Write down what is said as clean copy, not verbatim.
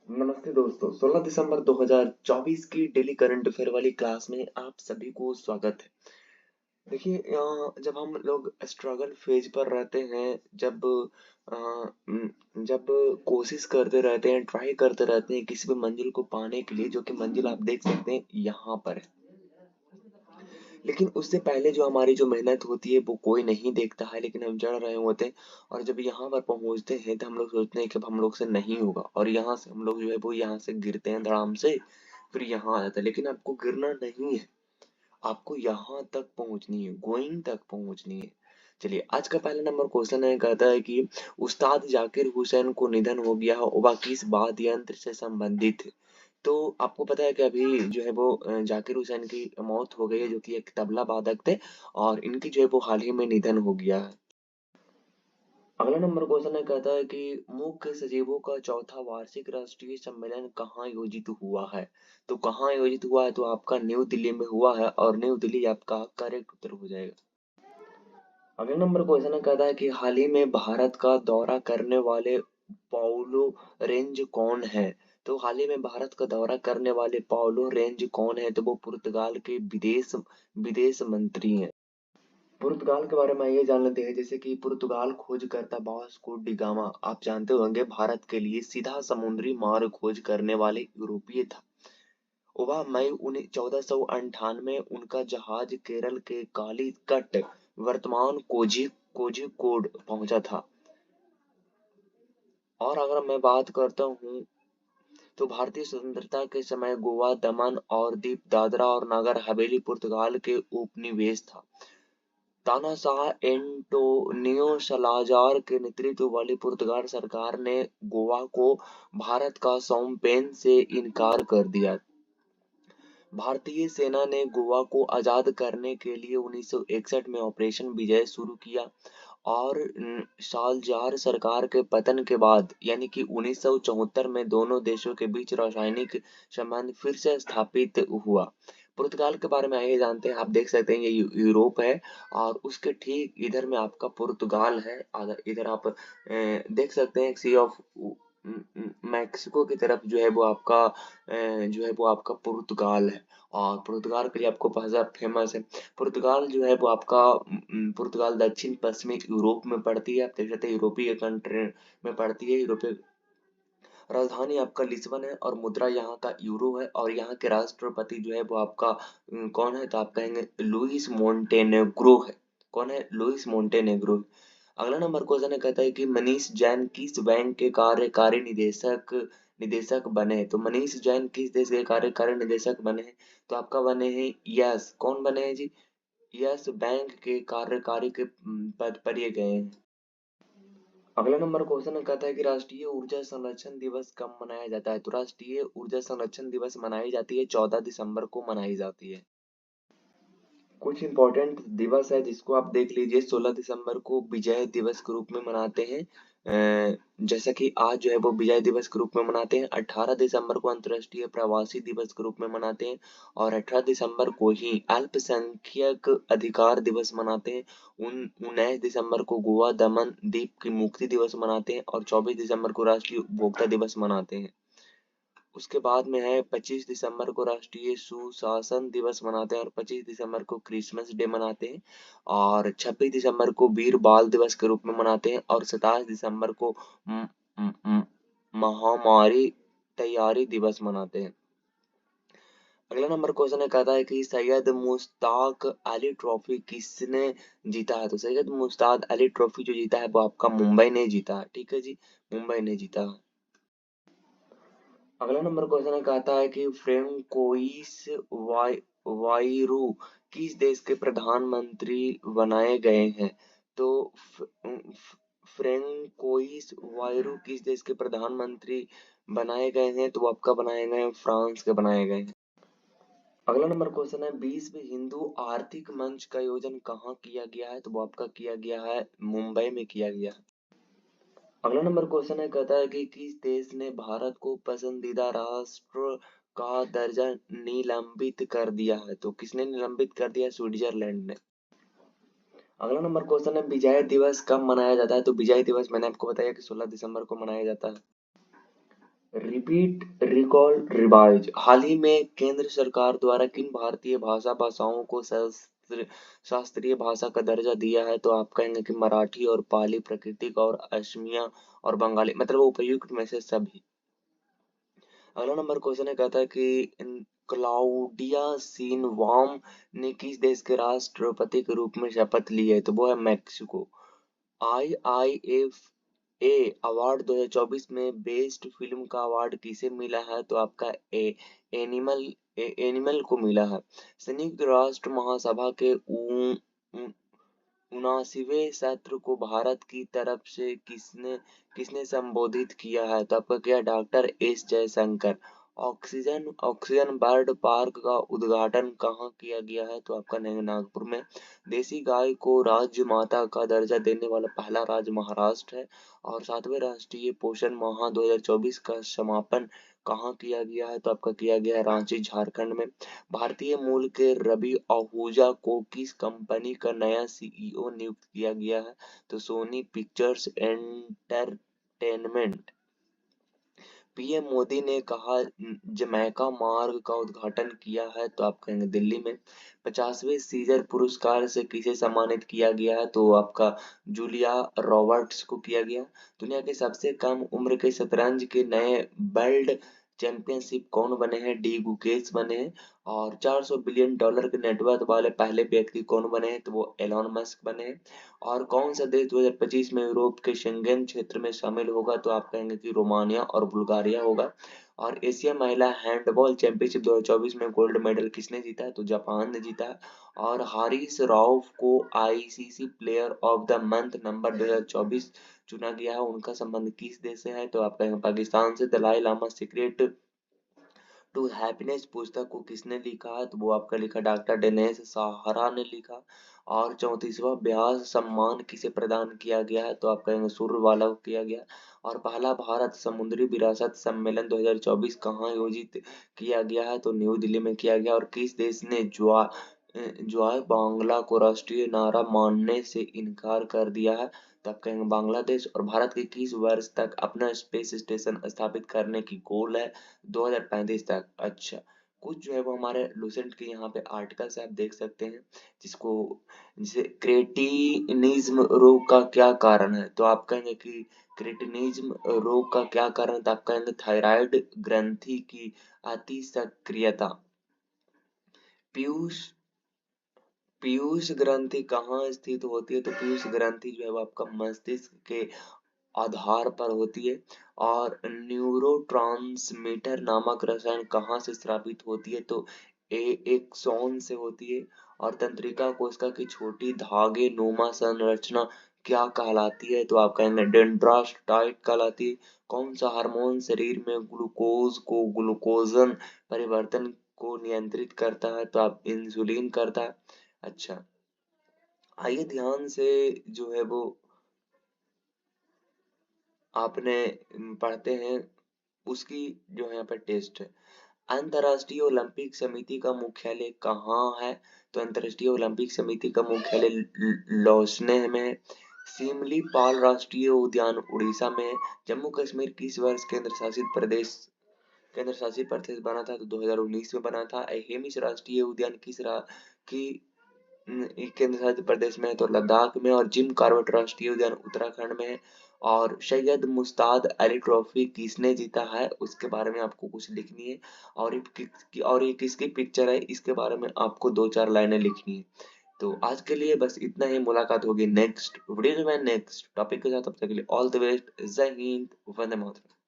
नमस्ते दोस्तों, 16 दिसंबर 2024 की डेली करंट अफेयर वाली क्लास में आप सभी को स्वागत है। देखिए जब हम लोग स्ट्रगल फेज पर रहते हैं, अ, जब कोशिश करते रहते हैं, ट्राई करते रहते हैं किसी भी मंजिल को पाने के लिए, जो कि मंजिल आप देख सकते हैं यहाँ पर है। लेकिन उससे पहले जो हमारी मेहनत होती है वो कोई नहीं देखता है, लेकिन हम चढ़ रहे होते हैं और जब यहाँ पर पहुंचते हैं तो हम लोग सोचते हैं कि अब हम लोग से नहीं होगा और यहाँ से हम लोग जो है वो यहाँ से गिरते हैं धड़ाम से। फिर यहाँ आ जाता है, लेकिन आपको गिरना नहीं है, आपको यहाँ तक पहुंचनी है, गोइंग तक पहुंचनी है। चलिए, आज का पहला नंबर क्वेश्चन है, कहता है कि उस्ताद जाकिर हुसैन को निधन हो गया, वह किस वाद्य यंत्र से संबंधित है? तो आपको पता है कि अभी जो है वो जाकिर हुसैन की मौत हो गई है, जो कि एक तबला वादक थे और इनकी जो है वो हाल ही में निधन हो गया है। अगला नंबर क्वेश्चन है, कहता है कि मुख्य सचिवों का चौथा वार्षिक राष्ट्रीय सम्मेलन कहाँ आयोजित हुआ है? तो कहाँ आयोजित हुआ है? तो आपका न्यू दिल्ली में हुआ है और न्यू दिल्ली आपका करेक्ट उत्तर हो जाएगा। अगला नंबर क्वेश्चन है, कहता है कि हाल ही में भारत का दौरा करने वाले पाउलो रेंज कौन है? तो हाल ही में भारत का दौरा करने वाले पाउलो रेंज कौन है? तो वो पुर्तगाल के विदेश विदेश मंत्री हैं। पुर्तगाल के बारे में ये जान लेते हैं, जैसे कि पुर्तगाल खोजकर्ता वास्को डी गामा, आप जानते होंगे, भारत के लिए सीधा समुद्री मार्ग खोज करने वाले यूरोपीय था। वह मई 1498 उनका जहाज केरल के कालीकट, वर्तमान कोझिकोड पहुंचा था। और अगर मैं बात करता हूँ तो भारतीय स्वतंत्रता के समय गोवा, दमन और दीव, दादरा और नगर हवेली पुर्तगाल के उपनिवेश था। तानाशाह एंटोनियो सलाजार के नेतृत्व वाली पुर्तगाल सरकार ने गोवा को भारत का सौंपने से इनकार कर दिया। भारतीय सेना ने गोवा को आजाद करने के लिए 1961 में ऑपरेशन विजय शुरू किया और सालजार सरकार के पतन के बाद यानी कि 1974 में दोनों देशों के बीच राजनीतिक संबंध फिर से स्थापित हुआ। पुर्तगाल के बारे में आइए जानते हैं। आप देख सकते हैं ये यूरोप है और उसके ठीक इधर में आपका पुर्तगाल है। इधर आप देख सकते हैं सी ऑफ मैक्सिको की तरफ जो है वो आपका पुर्तगाल है और पुर्तगाल के लिए आपको भाषा फेमस है। पुर्तगाल जो है वो आपका पुर्तगाल दक्षिण पश्चिमी यूरोप में पड़ती है। आप देख सकते हैं यूरोपीय कंट्री में पड़ती है। यूरोपीय राजधानी आपका लिस्बन है और मुद्रा यहाँ का यूरो है और यहाँ के राष्ट्रपति जो है वो आपका कौन है? तो आप कहेंगे लुइस मोंटेनेग्रो है। कौन है? Luis Montenegro. अगला नंबर क्वेश्चन है, कहता है कि मनीष जैन किस बैंक के कार्यकारी निदेशक निदेशक बने हैं? तो मनीष जैन किस देश के कार्यकारी निदेशक बने हैं? तो आपका बने हैं यस। कौन बने हैं जी? यस बैंक के कार्यकारी के पद पर ये गए हैं। अगला नंबर क्वेश्चन है, कहता है कि राष्ट्रीय ऊर्जा संरक्षण दिवस कब मनाया जाता है? तो राष्ट्रीय ऊर्जा संरक्षण दिवस मनाई जाती है 14 दिसंबर को मनाई जाती है। कुछ इंपॉर्टेंट दिवस है जिसको आप देख लीजिए। 16 दिसंबर को विजय दिवस के रूप में मनाते हैं। जैसा कि आज जो है वो विजय दिवस के रूप में मनाते हैं। 18 दिसंबर को अंतर्राष्ट्रीय प्रवासी दिवस के रूप में मनाते हैं और 18 दिसंबर को ही अल्पसंख्यक अधिकार दिवस मनाते हैं। 19 दिसंबर को गोवा, दमन, दीव की मुक्ति दिवस मनाते हैं और 24 दिसंबर को राष्ट्रीय उपभोक्ता दिवस मनाते हैं। उसके बाद में है 25 दिसंबर को राष्ट्रीय सुशासन दिवस मनाते हैं और 25 दिसंबर को क्रिसमस डे मनाते हैं और 26 दिसंबर को वीर बाल दिवस के रूप में मनाते हैं और 27 दिसंबर को म- म- म- महामारी तैयारी दिवस मनाते हैं। अगला नंबर क्वेश्चन है, कहता है कि सैयद मुश्ताक अली ट्रॉफी किसने जीता है? तो सैयद मुश्ताक अली ट्रॉफी जो जीता है वो आपका मुंबई ने जीता है। ठीक है जी, मुंबई ने जीता है। अगला नंबर क्वेश्चन है, कहता है कि फ्रेंकोइस वाइरू किस देश के प्रधानमंत्री बनाए गए हैं? तो फ्रेंकोइस वाइरू किस देश के प्रधानमंत्री बनाए गए हैं? तो वो आपका बनाए गए हैं, फ्रांस के बनाए गए हैं। अगला नंबर क्वेश्चन है, 20वीं हिंदू आर्थिक मंच का आयोजन कहाँ किया गया है? तो वो आपका किया गया है, मुंबई में किया गया है। अगला नंबर क्वेश्चन है, कहता है कि किस देश ने भारत को पसंदीदा राष्ट्र का दर्जा निलंबित कर दिया है? तो किसने निलंबित कर दिया? स्विट्जरलैंड ने। अगला नंबर क्वेश्चन है, विजय दिवस कब मनाया जाता है? तो विजय दिवस मैंने आपको बताया कि 16 दिसंबर को मनाया जाता है। Repeat, recall, revise. हाल ही में केंद्र सरकार द्वारा किन भारतीय भाषाओं को शास्त्रीय भाषा का दर्जा दिया है? तो आप कहेंगे कि मराठी और पाली, प्राकृतिक और असमिया और बंगाली, मतलब उपयुक्त में से सभी। अगला नंबर क्वेश्चन है, कहता है कि क्लाउडिया सीनवाम ने किस देश के राष्ट्रपति के रूप में शपथ ली है? तो वो है मैक्सिको। आईआईएफए अवार्ड 2024 में बेस्ट फिल्म का अवार्ड किसे मिला है? तो आपका एनिमल एनिमल को मिला है। संयुक्त राष्ट्र महासभा के 79वें सत्र को भारत की तरफ से किसने किसने संबोधित किया है? तो आपका क्या, doctor S Jaishankar. Oxygen bird park का उद्घाटन कहाँ किया गया है? तो आपका नागपुर में। देसी गाय को राज्य माता का दर्जा देने वाला पहला राज्य महाराष्ट्र है। और 7वें राष्ट्रीय पोषण माह 2024 का समापन कहाँ किया गया है? तो आपका किया गया है रांची, झारखंड में। भारतीय मूल के रवि आहूजा को किस कंपनी का नया सीईओ नियुक्त किया गया है? तो Sony Pictures Entertainment. PM Modi ने कहा जमैका मार्ग का उद्घाटन किया है? तो आप कहेंगे दिल्ली में। 50वें सीजर पुरस्कार से किसे सम्मानित किया गया है? तो आपका जूलिया रॉबर्ट्स को किया गया। दुनिया के सबसे कम उम्र के शतरंज के नए वर्ल्ड चैंपियनशिप कौन बने हैं? डी गुकेश बने हैं। और 400 बिलियन डॉलर के नेटवर्थ वाले पहले व्यक्ति कौन बने हैं? तो वो एलॉन मस्क बने हैं। और कौन सा देश 2025 में यूरोप के शेंगेन क्षेत्र में शामिल होगा? तो आप कहेंगे कि रोमानिया और बुल्गारिया होगा। और एशिया महिला हैंडबॉल चैंपियनशिप 2024 में गोल्ड मेडल किसने जीता है? तो जापान ने जीता है। और हारिस राउफ को ICC player of the month number 2024 चुना गया है। उनका संबंध किस देश से है? तो आप कहेंगे पाकिस्तान से। Dalai Lama secret to happiness पुस्तक को किसने लिखा है? तो वो आपका लिखा डॉक्टर दिनेश सहारा ने लिखा। और 34वां व्यास सम्मान किसे प्रदान किया गया है? तो आप कहेंगे सूर्यवाला को किया गया। और पहला भारत समुद्री विरासत सम्मेलन 2024 कहाँ आयोजित किया गया है? तो न्यू दिल्ली में किया गया। और किस देश ने ज्वाय बांग्ला को राष्ट्रीय नारा मानने से इनकार कर दिया है? तो आप कहेंगे बांग्लादेश। और भारत के किस वर्ष तक अपना स्पेस स्टेशन स्थापित करने की गोल है? 2035 तक। अच्छा, कुछ जो है वो हमारे लूसेंट के यहाँ पे आर्टिकल्स आप देख सकते हैं, जिसको जैसे क्रेटिनिज्म रोग का क्या कारण है? तो आप कहेंगे कि क्रेटिनिज्म रोग का क्या कारण है? तो आप कहेंगे थायराइड ग्रंथि की अति सक्रियता। पीयूष पीयूष ग्रंथि कहाँ स्थित होती है? तो पीयूष ग्रंथि जो है वो आपका मस्तिष्क के आधार पर होती है। और न्यूरोट्रांसमीटर नामक रसायन कहाँ से स्रावित होती है? तो एक्सोन से होती है। और तंत्रिका कोशिका की छोटी धागे नुमा संरचना क्या कहलाती है? तो आप कहेंगे डेंड्रोसाइट कहलाती है। कौन सा हार्मोन शरीर में ग्लूकोज को ग्लूकोजन परिवर्तन को नियंत्रित करता है? तो आप इंसुलिन करता है। अच्छा, आइए ध्यान से जो है वो आपने पढ़ते हैं, उसकी जो है यहाँ पे टेस्ट है। अंतर्राष्ट्रीय ओलंपिक समिति का मुख्यालय कहाँ है? तो अंतर्राष्ट्रीय ओलंपिक समिति का मुख्यालय लौसने में है। सिमलीपाल राष्ट्रीय उद्यान उड़ीसा में है। जम्मू कश्मीर किस वर्ष केंद्र शासित प्रदेश बना था? तो 2019 में बना था। हेमिस राष्ट्रीय उद्यान की केंद्र शासित प्रदेश में है? तो लद्दाख में। और जिम कॉर्बेट राष्ट्रीय उद्यान उत्तराखंड में है। और सैयद मुश्ताक अली ट्रॉफी किसने जीता है? उसके बारे में आपको कुछ लिखनी है। और ये किसकी पिक्चर है? इसके बारे में आपको 2-4 लाइनें लिखनी है। तो आज के लिए बस इतना ही। मुलाकात होगी नेक्स्ट वीडियो में नेक्स्ट टॉपिक के साथ। तब तक के लिए ऑल द बेस्ट। जय हिंद, वंदे मातरम।